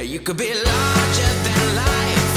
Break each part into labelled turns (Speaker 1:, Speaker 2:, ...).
Speaker 1: You could be larger than life,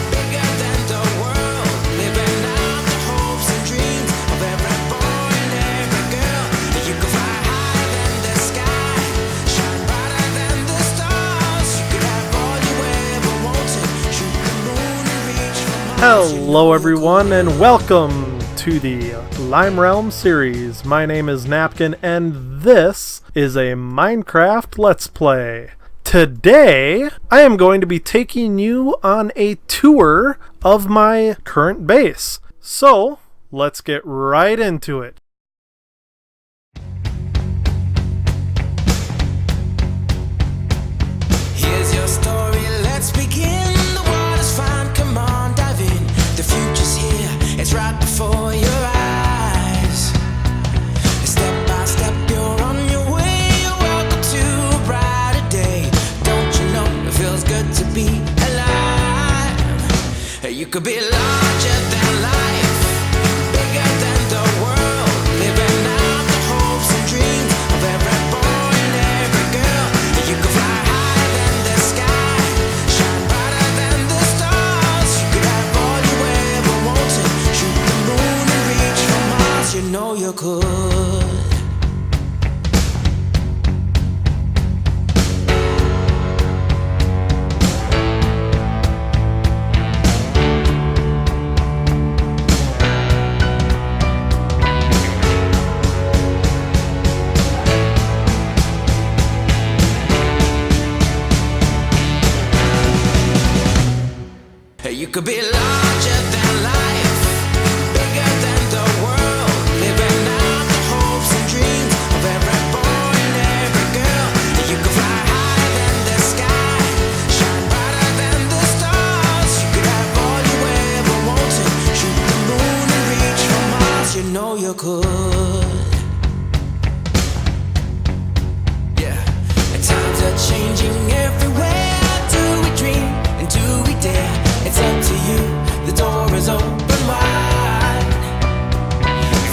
Speaker 1: bigger than the world, living out the hopes and dreams of every boy and every girl. You could fly higher than the sky, shine brighter than the stars. You could have all you ever wanted, shoot the moon and reach for Mars.
Speaker 2: Hello everyone and welcome to the LimeRealm series. My name is Napkin and this is a Minecraft Let's Play. Today, I am going to be taking you on a tour of my current base. So, let's get right into it.
Speaker 1: Here's your story, let's begin. The water's fine, come on, dive in. The future's here, it's right before your eyes. Step by step, you're on your way. Welcome to a brighter day. Don't you know it feels good to be alive? You could be larger than life, bigger than the world, living out the hopes and dreams of every boy and every girl. You could fly higher than the sky, shine brighter than the stars. You could have all you ever wanted, shoot the moon and reach for Mars. You know you could. You could be larger than life, bigger than the world, living out the hopes and dreams of every boy and every girl. You could fly higher than the sky, shine brighter than the stars. You could have all you ever wanted, shoot the moon and reach for Mars. You know you could. Yeah, and times are changing everywhere. Do we dream and do we dare? It's up to you, the door is open wide.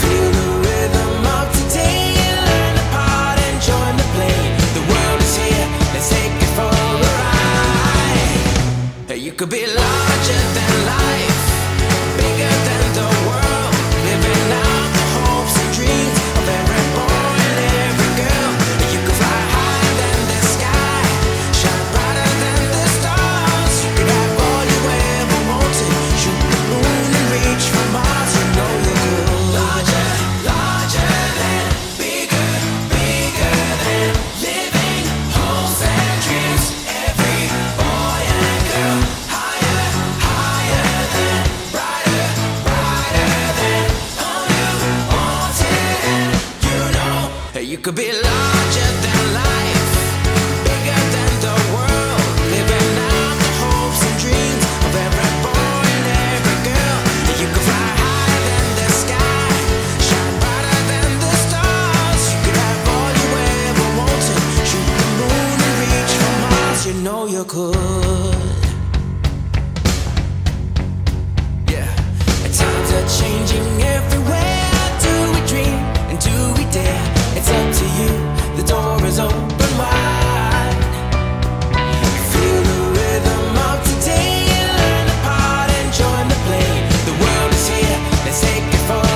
Speaker 1: Feel the rhythm of today, learn the part and join the play. The world is here, let's take it for a ride. You could be larger than life, bigger than the world, living out the hopes and dreams of every boy and every girl. You could fly higher than the sky, shine brighter than the stars. You could have all you ever wanted, shoot the moon and reach for Mars. You know you could. Larger, larger than, bigger, bigger than, living hopes and dreams. Every boy and girl, higher, higher than, brighter, brighter than, all you wanted and you know. You could be larger than life, bigger than the world, living out the hopes and dreams of every boy and every girl. You could fly higher than the sky, shine brighter than the stars. You could have all you ever wanted, shoot the moon and reach for Mars. You know you could. Yeah, and times are changing everywhere. Do we dream and do we dare? It's up to you, the door is open wide. Feel the rhythm of today, learn the part and join the play. The world is here, let's take it for a ride.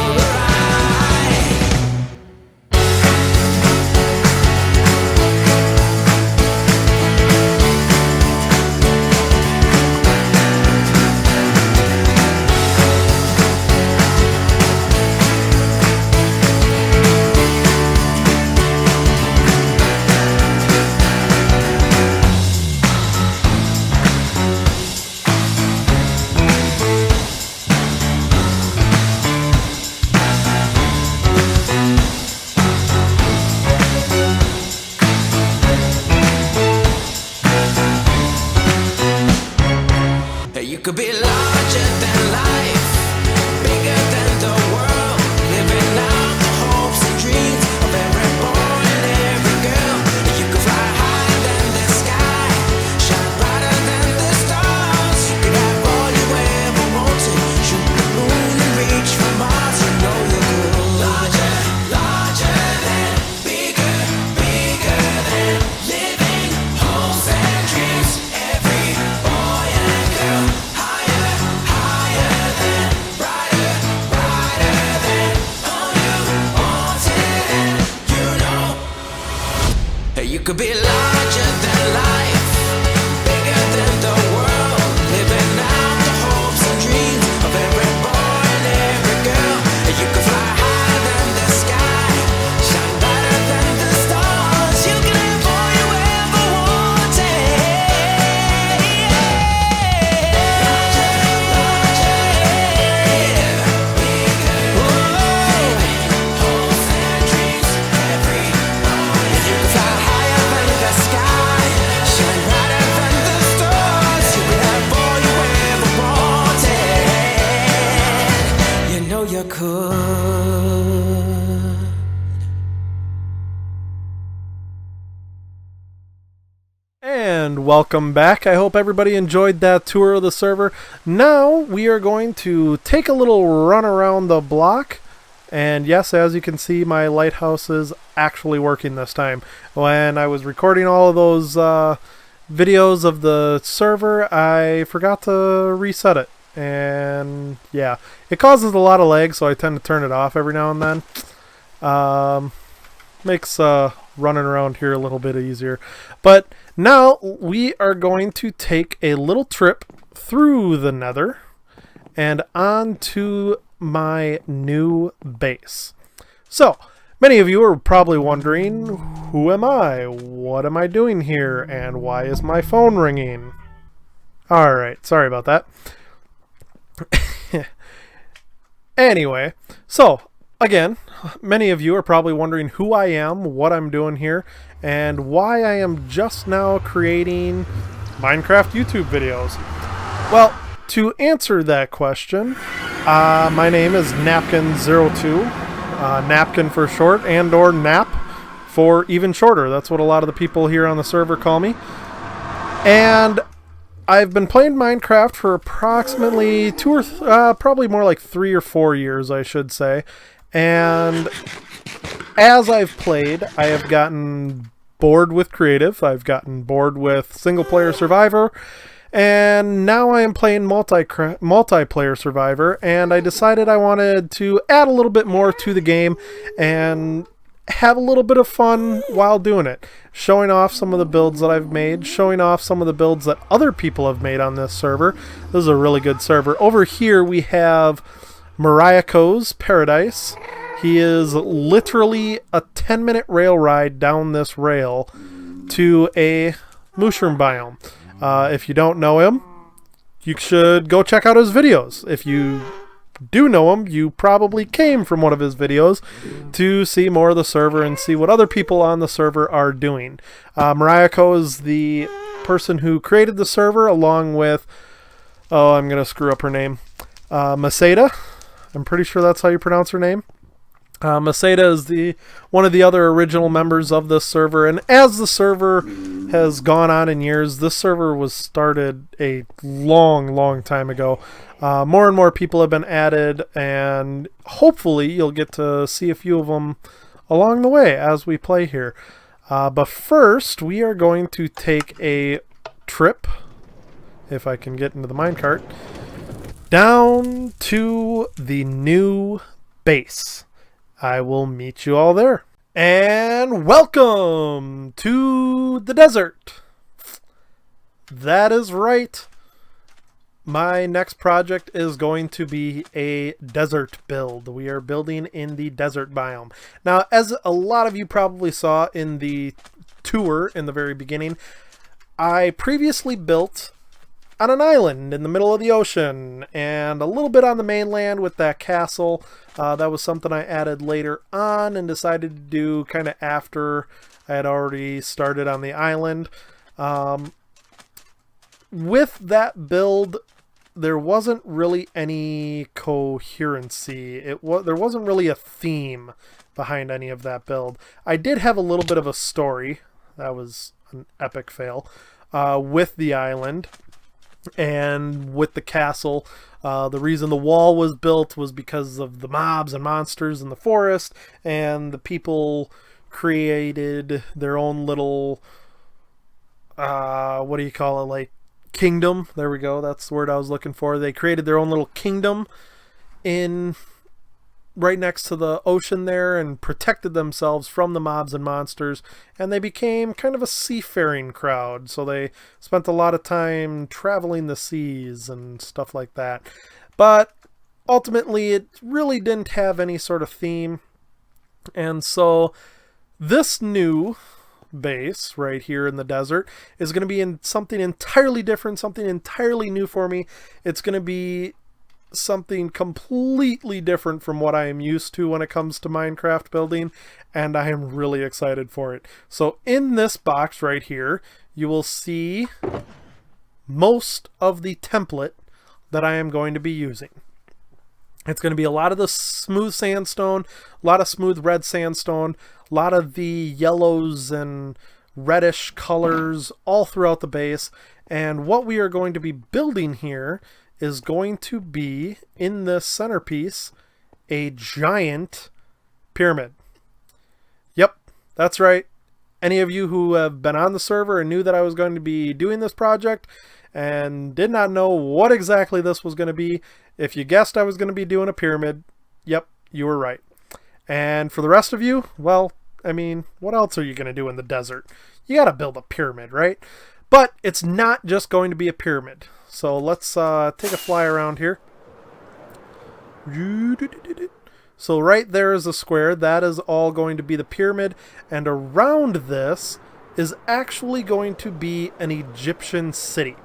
Speaker 1: You could be larger than life, bigger than the world, living out the hopes and dreams of every boy and every girl. You could fly higher than the sky, shine brighter than the stars. You could have all you ever wanted, shoot the moon and reach for Mars. You know you could. Larger, larger than, bigger, bigger than, living hopes and dreams. could be larger than life, bigger than the world, living out the hopes and dreams of every boy and every girl. You could fly higher than the sky, shine brighter than the stars. You can have all you ever wanted. Hopes and dreams, every boy. You can fly higher than the sky, shine brighter than the stars. You can have all you ever wanted. You know you could.
Speaker 2: And welcome back. I hope everybody enjoyed that tour of the server. Now we are going to take a little run around the block. And yes, as you can see, my lighthouse is actually working this time. When I was recording all of those videos of the server, I forgot to reset it. And yeah, it causes a lot of lag, so I tend to turn it off every now and then. Makes running around here a little bit easier. But now we are going to take a little trip through the Nether and onto my new base. So, many of you are probably wondering, who am I? What am I doing here? And why is my phone ringing? Alright, sorry about that. Anyway, so again, many of you are probably wondering who I am, what I'm doing here, and why I am just now creating Minecraft YouTube videos. Well, to answer that question, my name is Napkin02, Napkin for short, and or Nap for even shorter. That's what a lot of the people here on the server call me. And I've been playing Minecraft for approximately probably more like 3 or 4 years, I should say. And as I've played, I have gotten bored with creative. I've gotten bored with single-player survivor. And now I am playing multiplayer survivor. And I decided I wanted to add a little bit more to the game and have a little bit of fun while doing it. Showing off some of the builds that I've made, showing off some of the builds that other people have made on this server. This is a really good server. Over here we have Mariaco's Paradise. He is literally a 10-minute rail ride down this rail to a mushroom biome. If you don't know him, you should go check out his videos. If you do know him, you probably came from one of his videos to see more of the server and see what other people on the server are doing. Mariaco is the person who created the server along with, oh, I'm going to screw up her name, Maseda. I'm pretty sure that's how you pronounce her name. Maseda is one of the other original members of this server, and as the server has gone on in years, this server was started a long time ago. More and more people have been added, and hopefully you'll get to see a few of them along the way as we play here. But first, we are going to take a trip, if I can get into the minecart, down to the new base. I will meet you all there. And welcome to the desert. That is right. My next project is going to be a desert build. We are building in the desert biome. Now, as a lot of you probably saw in the tour in the very beginning, I previously built on an island in the middle of the ocean and a little bit on the mainland with that castle. That was something I added later on and decided to do kind of after I had already started on the island. With that build, there wasn't really any coherency. There wasn't really a theme behind any of that build. I did have a little bit of a story. That was an epic fail. With the island and with the castle. The reason the wall was built was because of the mobs and monsters in the forest, and the people created their own little what do you call it, like kingdom. There we go, that's the word I was looking for. They created their own little kingdom in right next to the ocean there and protected themselves from the mobs and monsters, and they became kind of a seafaring crowd. So they spent a lot of time traveling the seas and stuff like that. But ultimately, it really didn't have any sort of theme. And so this new base right here in the desert is going to be in something entirely different, something entirely new for me. It's going to be something completely different from what I am used to when it comes to Minecraft building, and I am really excited for it. So in this box right here, you will see most of the template that I am going to be using. It's going to be a lot of the smooth sandstone, a lot of smooth red sandstone, a lot of the yellows and reddish colors all throughout the base. And what we are going to be building here is going to be, in this centerpiece, a giant pyramid. Yep, that's right. Any of you who have been on the server and knew that I was going to be doing this project and did not know what exactly this was going to be, if you guessed I was going to be doing a pyramid, yep, you were right. And for the rest of you, well, I mean, what else are you going to do in the desert? You got to build a pyramid, right? But it's not just going to be a pyramid. So let's take a fly around here. So right there is a square. That is all going to be the pyramid. And around this is actually going to be an Egyptian city.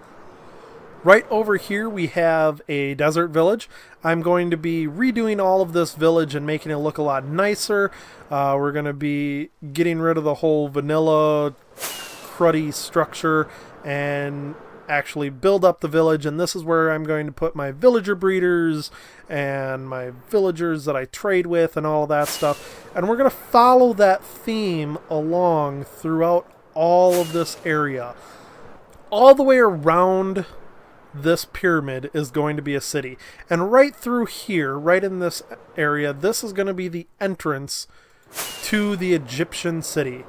Speaker 2: Right over here we have a desert village. I'm going to be redoing all of this village and making it look a lot nicer. We're going to be getting rid of the whole vanilla cruddy structure and actually build up the village, and this is where I'm going to put my villager breeders and my villagers that I trade with and all of that stuff. And we're going to follow that theme along throughout all of this area. All the way around this pyramid is going to be a city. And right through here, right in this area, this is going to be the entrance to the Egyptian city.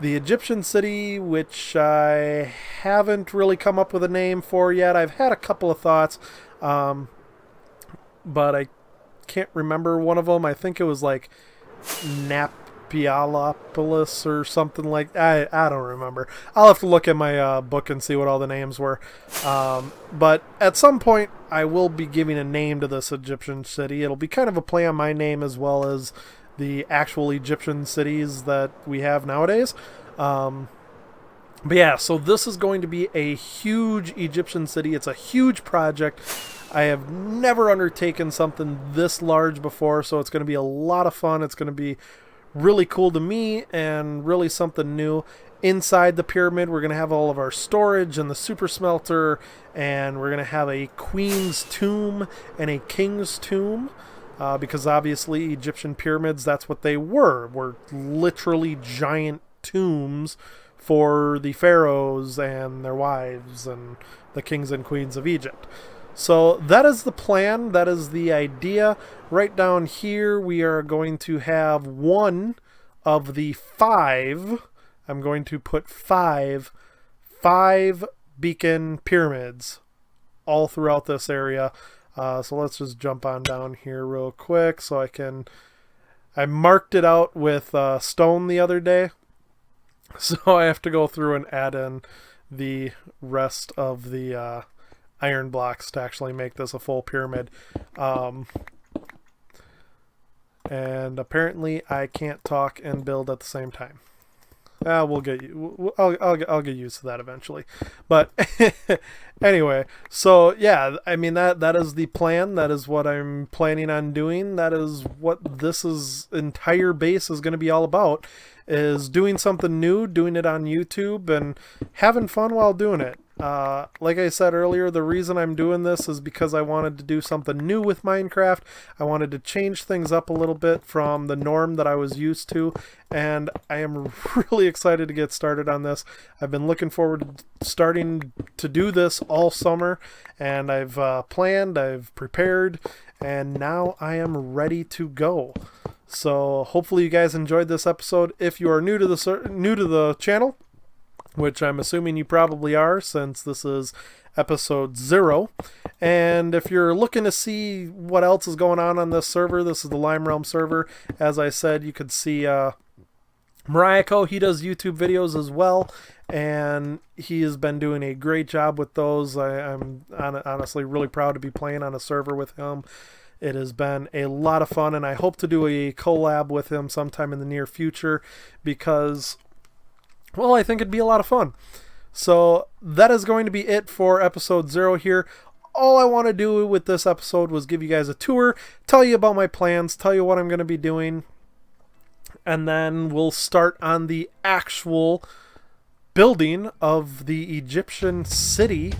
Speaker 2: The Egyptian city, which I haven't really come up with a name for yet. I've had a couple of thoughts, but I can't remember one of them. I think it was like Napialopolis or something like that. I don't remember. I'll have to look at my book and see what all the names were. But at some point, I will be giving a name to this Egyptian city. It'll be kind of a play on my name as well as the actual Egyptian cities that we have nowadays. But yeah, so this is going to be a huge Egyptian city. It's a huge project. I have never undertaken something this large before, so it's going to be a lot of fun. It's going to be really cool to me and really something new. Inside the pyramid, we're going to have all of our storage and the super smelter, and we're going to have a queen's tomb and a king's tomb. Because obviously Egyptian pyramids, that's what they were literally giant tombs for the pharaohs and their wives and the kings and queens of Egypt. So that is the plan, that is the idea. Right down here we are going to have one of the five, I'm going to put five beacon pyramids all throughout this area. So let's just jump on down here real quick so I marked it out with stone the other day. So I have to go through and add in the rest of the iron blocks to actually make this a full pyramid. And apparently I can't talk and build at the same time. We'll get you. I'll get used to that eventually. But anyway, so yeah, I mean that is the plan. That is what I'm planning on doing. That is what this entire base is going to be all about. Is doing something new, doing it on YouTube, and having fun while doing it. Like I said earlier, the reason I'm doing this is because I wanted to do something new with Minecraft. I wanted to change things up a little bit from the norm that I was used to, and I am really excited to get started on this. I've been looking forward to starting to do this all summer, and I've planned, I've prepared, and now I am ready to go. So hopefully you guys enjoyed this episode. If you are new to the channel, which I'm assuming you probably are since this is episode 0. And if you're looking to see what else is going on this server, this is the LimeRealm server. As I said, you could see Mariaco, he does YouTube videos as well, and he has been doing a great job with those. I'm honestly really proud to be playing on a server with him. It has been a lot of fun, and I hope to do a collab with him sometime in the near future because, well, I think it'd be a lot of fun. So that is going to be it for episode 0 here. All I want to do with this episode was give you guys a tour, tell you about my plans, tell you what I'm going to be doing, and then we'll start on the actual building of the Egyptian city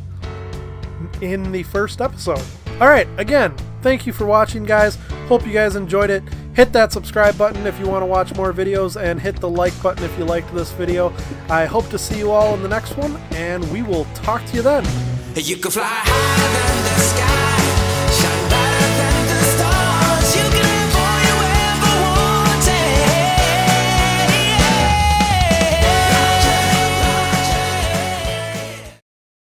Speaker 2: in the first episode. Alright, again, thank you for watching, guys. Hope you guys enjoyed it. Hit that subscribe button if you want to watch more videos, and hit the like button if you liked this video. I hope to see you all in the next one, and we will talk to you then.
Speaker 1: You can fly higher than the